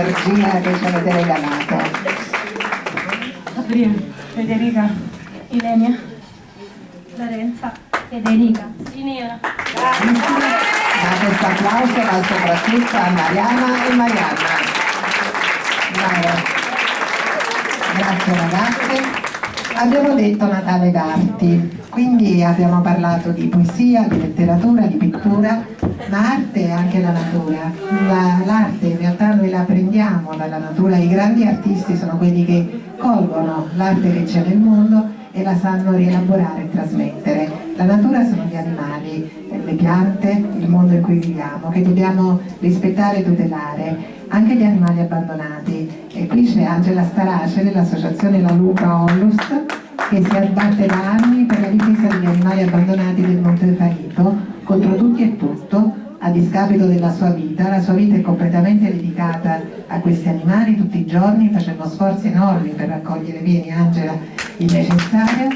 l'energia che ci avete regalato. Gabriele, Federica, Ilenia, Lorenza, Federica, Ginevra. Da questo applauso va soprattutto a Mariana e Marianna. Bravo. Grazie ragazze. Abbiamo detto Natale d'arti, quindi abbiamo parlato di poesia, di letteratura, di pittura, ma arte è anche la natura. L'arte in realtà noi la prendiamo dalla natura, i grandi artisti sono quelli che colgono l'arte che c'è nel mondo e la sanno rielaborare e trasmettere. La natura sono gli animali, le piante, il mondo in cui viviamo, che dobbiamo rispettare e tutelare. Anche gli animali abbandonati, e qui c'è Angela Starace dell'associazione La Lupa Onlus che si abbatte da anni per la difesa degli animali abbandonati del Monte Farito contro tutti e tutto, a discapito della sua vita. La sua vita è completamente dedicata a questi animali tutti i giorni, facendo sforzi enormi per raccogliere, vieni Angela, il necessario.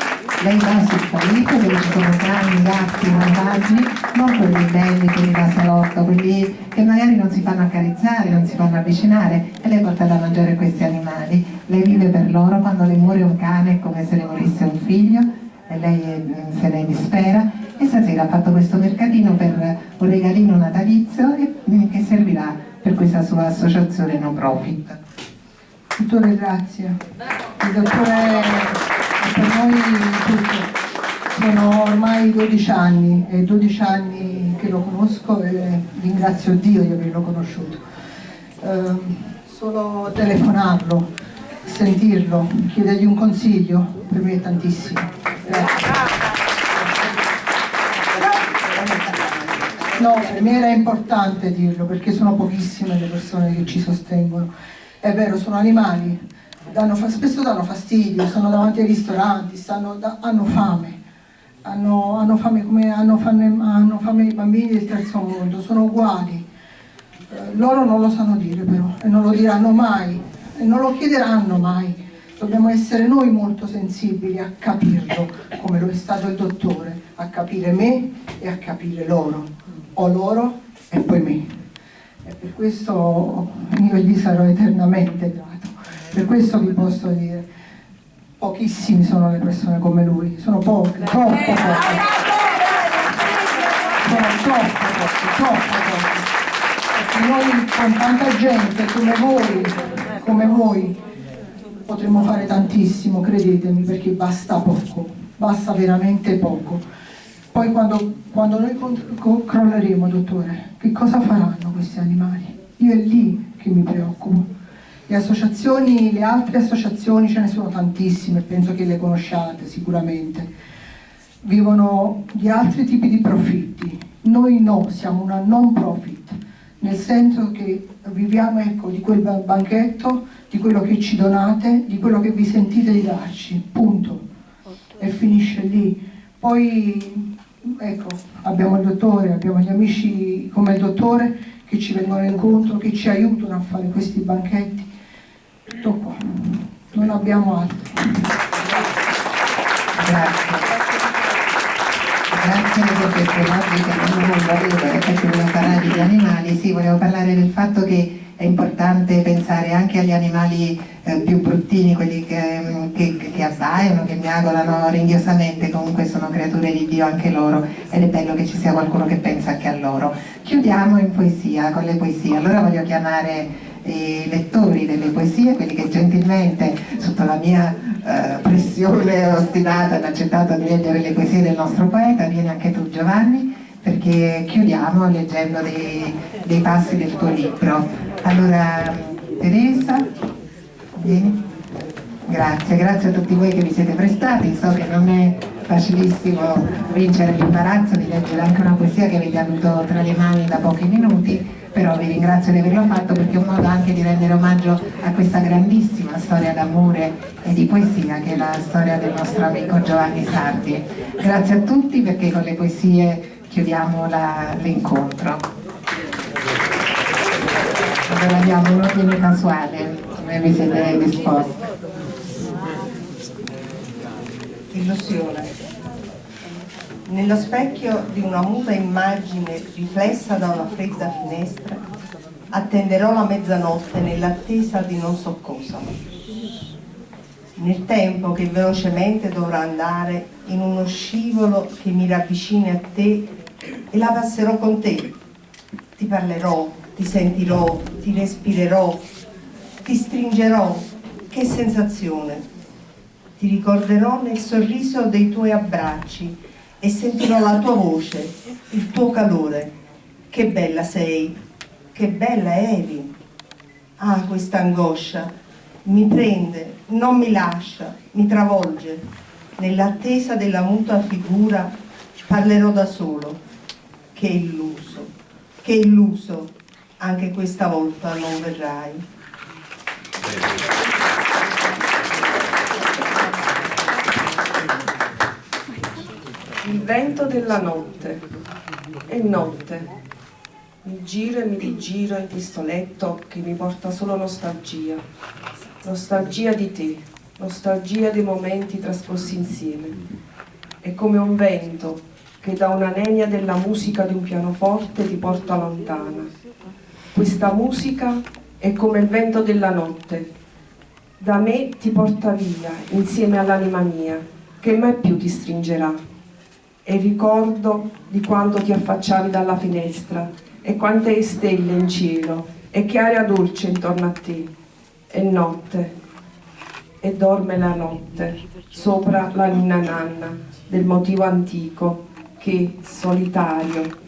Lei va sul Farito dove ci sono cani, gatti, malvagi, non quelli belli, quelli da salotto, quelli che magari non si fanno accarezzare, non si fanno avvicinare, e lei porta da mangiare questi animali. Lei vive per loro, quando le muore un cane è come se le morisse un figlio e lei se ne dispera, e stasera ha fatto questo mercatino per un regalino natalizio che servirà per questa sua associazione no profit. Dottore, grazie. Il dottore è per noi tutto. Sono ormai 12 anni, e 12 anni che lo conosco e ringrazio Dio di averlo conosciuto. Solo telefonarlo, sentirlo, chiedergli un consiglio, per me è tantissimo. Grazie. No, per me era importante dirlo, perché sono pochissime le persone che ci sostengono. È vero, sono animali, spesso danno fastidio, sono davanti ai ristoranti, hanno fame. Hanno fame come hanno fame i bambini del terzo mondo, sono uguali. Loro non lo sanno dire però, e non lo diranno mai, e non lo chiederanno mai. Dobbiamo essere noi molto sensibili a capirlo, come lo è stato il dottore, a capire me e a capire loro, o loro e poi me. E per questo io gli sarò eternamente grato. Per questo vi posso dire, pochissimi sono le persone come lui, sono poche, troppo poche. Sono troppo poche. E noi con tanta gente come voi, potremmo fare tantissimo, credetemi, perché basta poco, basta veramente poco. Poi quando noi crolleremo, dottore, che cosa faranno questi animali? Io è lì che mi preoccupo. Le associazioni, le altre associazioni, ce ne sono tantissime, penso che le conosciate sicuramente, vivono di altri tipi di profitti. Noi no, siamo una non profit, nel senso che viviamo, ecco, di quel banchetto, di quello che ci donate, di quello che vi sentite di darci, punto. E finisce lì. Poi, ecco, abbiamo il dottore, abbiamo gli amici come il dottore che ci vengono incontro, che ci aiutano a fare questi banchetti. Tutto qua, non abbiamo altro. Grazie per queste logiche, non volevo, perché volevo parlare degli animali, sì, volevo parlare del fatto che è importante pensare anche agli animali più bruttini, quelli che abbaiano, che miagolano ringhiosamente, comunque sono creature di Dio anche loro, ed è bello che ci sia qualcuno che pensa anche a loro. Chiudiamo in poesia, con le poesie. Allora voglio chiamare i lettori delle poesie, quelli che gentilmente, sotto la mia pressione ostinata, hanno accettato di leggere le poesie del nostro poeta. Vieni anche tu, Giovanni, perché chiudiamo leggendo dei passi del tuo libro. Allora, Teresa, vieni. Grazie a tutti voi che vi siete prestati. So che non è facilissimo vincere l'imbarazzo di leggere anche una poesia che avete avuto tra le mani da pochi minuti, però vi ringrazio di averlo fatto, perché è un modo anche di rendere omaggio a questa grandissima storia d'amore e di poesia che è la storia del nostro amico Giovanni Sardi. Grazie a tutti, perché con le poesie chiudiamo l'incontro. Allora abbiamo un ordine casuale, come vi siete disposti. Illusione. Nello specchio di una muta immagine riflessa da una fredda finestra, attenderò la mezzanotte nell'attesa di non so cosa. Nel tempo che velocemente dovrà andare in uno scivolo che mi ravvicini a te e la passerò con te. Ti parlerò, ti sentirò, ti respirerò, ti stringerò. Che sensazione! Ti ricorderò nel sorriso dei tuoi abbracci e sentirò la tua voce, il tuo calore. Che bella sei, che bella eri. Ah, questa angoscia mi prende, non mi lascia, mi travolge. Nell'attesa della muta figura parlerò da solo. Che illuso, anche questa volta non verrai. Il vento della notte è notte, mi giro e mi rigiro in questo letto che mi porta solo nostalgia, nostalgia di te, nostalgia dei momenti trascorsi insieme. È come un vento che da una nenia della musica di un pianoforte ti porta lontana. Questa musica è come il vento della notte, da me ti porta via insieme all'anima mia, che mai più ti stringerà. E ricordo di quando ti affacciavi dalla finestra e quante stelle in cielo e che aria dolce intorno a te. È notte e dorme la notte sopra la ninna nanna del motivo antico che, solitario,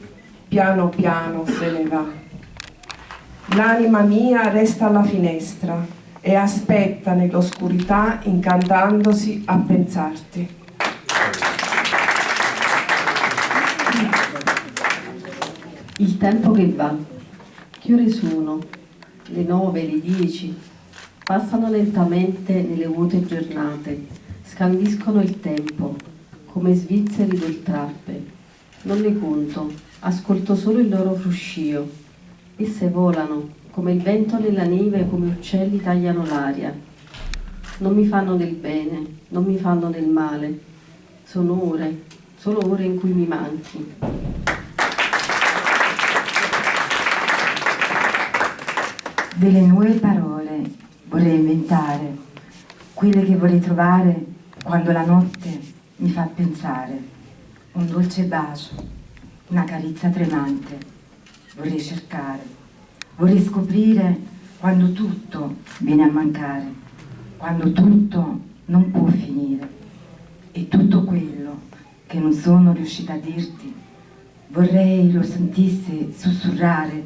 piano piano se ne va. L'anima mia resta alla finestra e aspetta nell'oscurità incantandosi a pensarti. Il tempo che va, che ore sono? Le 9, le 10, passano lentamente nelle vuote giornate, scandiscono il tempo, come svizzeri d'oltrappe. Non ne conto, ascolto solo il loro fruscio. Esse volano, come il vento nella neve, come uccelli tagliano l'aria. Non mi fanno del bene, non mi fanno del male. Sono ore, solo ore in cui mi manchi. Delle nuove parole vorrei inventare, quelle che vorrei trovare quando la notte mi fa pensare. Un dolce bacio, una carezza tremante, vorrei cercare, vorrei scoprire quando tutto viene a mancare, quando tutto non può finire. E tutto quello che non sono riuscita a dirti, vorrei lo sentisse sussurrare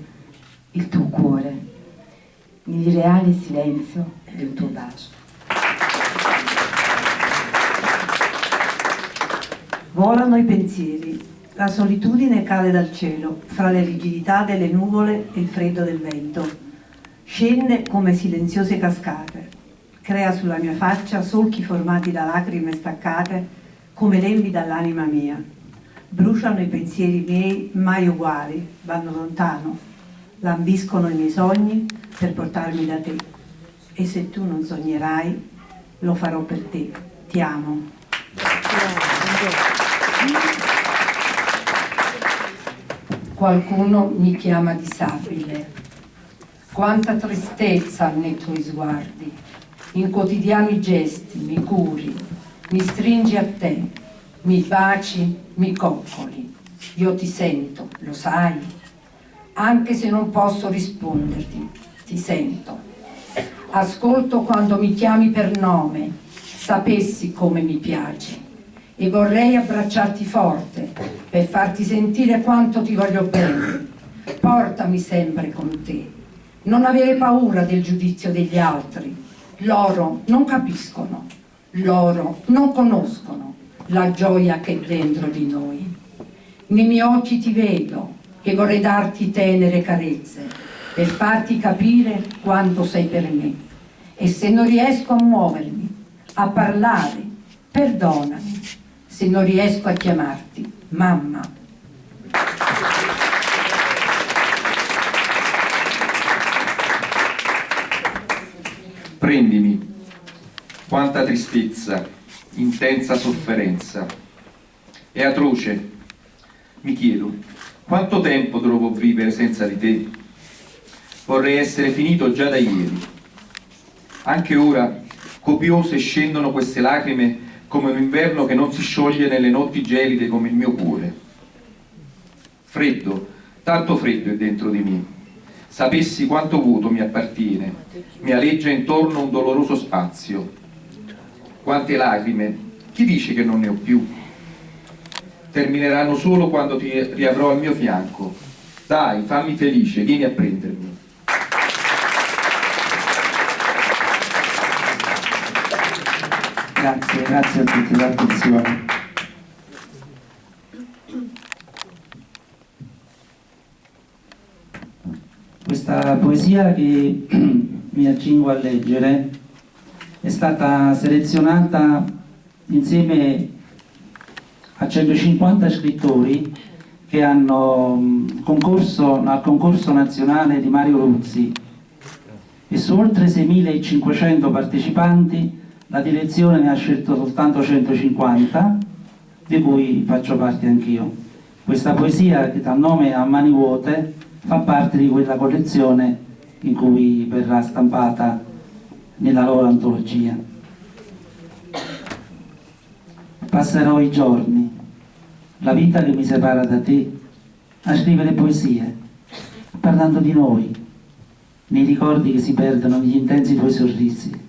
il tuo cuore nell'irreale silenzio del tuo bacio. Volano i pensieri, la solitudine cade dal cielo, fra le rigidità delle nuvole e il freddo del vento. Scende come silenziose cascate, crea sulla mia faccia solchi formati da lacrime staccate, come lembi dall'anima mia. Bruciano i pensieri miei mai uguali, vanno lontano, lambiscono i miei sogni per portarmi da te. E se tu non sognerai, lo farò per te. Ti amo. Qualcuno mi chiama disabile. Quanta tristezza nei tuoi sguardi. In quotidiani gesti mi curi, mi stringi a te, mi baci, mi coccoli. Io ti sento, lo sai? Anche se non posso risponderti, ti sento. Ascolto quando mi chiami per nome, sapessi come mi piaci. E vorrei abbracciarti forte per farti sentire quanto ti voglio bene. Portami sempre con te. Non avere paura del giudizio degli altri. Loro non capiscono, loro non conoscono la gioia che è dentro di noi. Nei miei occhi ti vedo e vorrei darti tenere carezze per farti capire quanto sei per me. E se non riesco a muovermi, a parlare, perdonami. Se non riesco a chiamarti mamma. Prendimi, quanta tristezza, intensa sofferenza. È atroce, mi chiedo, quanto tempo dovrò vivere senza di te? vorrei essere finito già da ieri. Anche ora, copiose scendono queste lacrime come un inverno che non si scioglie nelle notti gelide come il mio cuore. Freddo, tanto freddo è dentro di me. Sapessi quanto vuoto mi appartiene, mi aleggia intorno un doloroso spazio. Quante lacrime, chi dice che non ne ho più? Termineranno solo quando ti riavrò al mio fianco. Dai, fammi felice, vieni a prendermi. Grazie a tutti per l'attenzione. Questa poesia che mi accingo a leggere è stata selezionata insieme a 150 scrittori che hanno concorso al concorso nazionale di Mario Ruzzi, e su oltre 6.500 partecipanti la direzione ne ha scelto soltanto 150, di cui faccio parte anch'io. Questa poesia, che dà nome a Mani vuote, fa parte di quella collezione in cui verrà stampata nella loro antologia. Passerò i giorni, la vita che mi separa da te, a scrivere poesie, parlando di noi, nei ricordi che si perdono negli intensi tuoi sorrisi.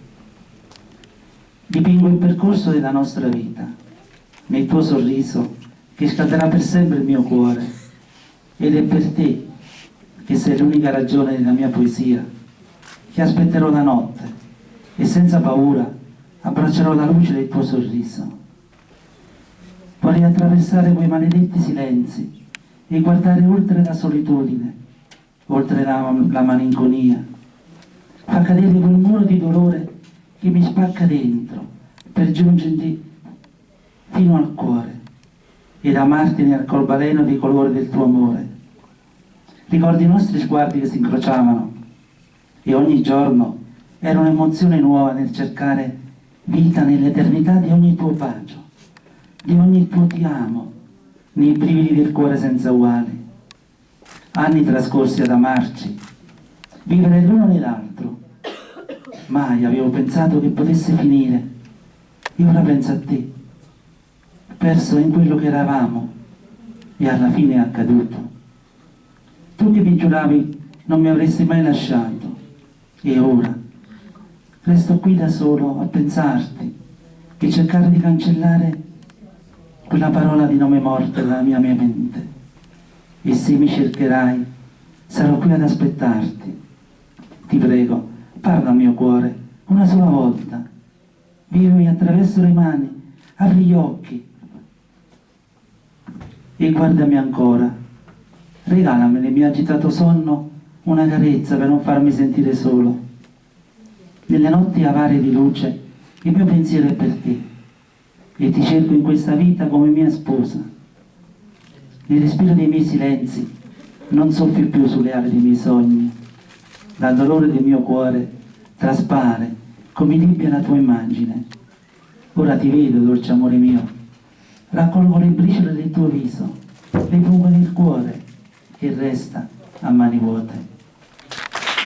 Dipingo il percorso della nostra vita, nel tuo sorriso che scalderà per sempre il mio cuore, ed è per te che sei l'unica ragione della mia poesia, che aspetterò la notte e senza paura abbraccerò la luce del tuo sorriso. Vorrei attraversare quei maledetti silenzi e guardare oltre la solitudine, oltre la malinconia. Fa cadere quel muro di dolore che mi spacca dentro per giungerti fino al cuore ed amarti nel arcobaleno dei colori del tuo amore. Ricordi i nostri sguardi che si incrociavano e ogni giorno era un'emozione nuova nel cercare vita nell'eternità di ogni tuo bacio, di ogni tuo ti amo, nei brividi del cuore senza uguali. Anni trascorsi ad amarci, vivere l'uno nell'altro. Mai avevo pensato che potesse finire, e ora penso a te, perso in quello che eravamo, e alla fine è accaduto. Tu che mi giuravi non mi avresti mai lasciato, e ora resto qui da solo a pensarti e cercare di cancellare quella parola di nome morte dalla mia mente. E se mi cercherai, sarò qui ad aspettarti. Ti prego, parla al mio cuore una sola volta, vivimi attraverso le mani, apri gli occhi e guardami ancora. Regalami nel mio agitato sonno una carezza per non farmi sentire solo. Nelle notti avare di luce il mio pensiero è per te, e ti cerco in questa vita come mia sposa. Nel respiro dei miei silenzi non soffio più sulle ali dei miei sogni. Dal dolore del mio cuore traspare come limpia la tua immagine. Ora ti vedo, dolce amore mio, raccolgo le briciole del tuo viso, le pungo nel cuore che resta a mani vuote.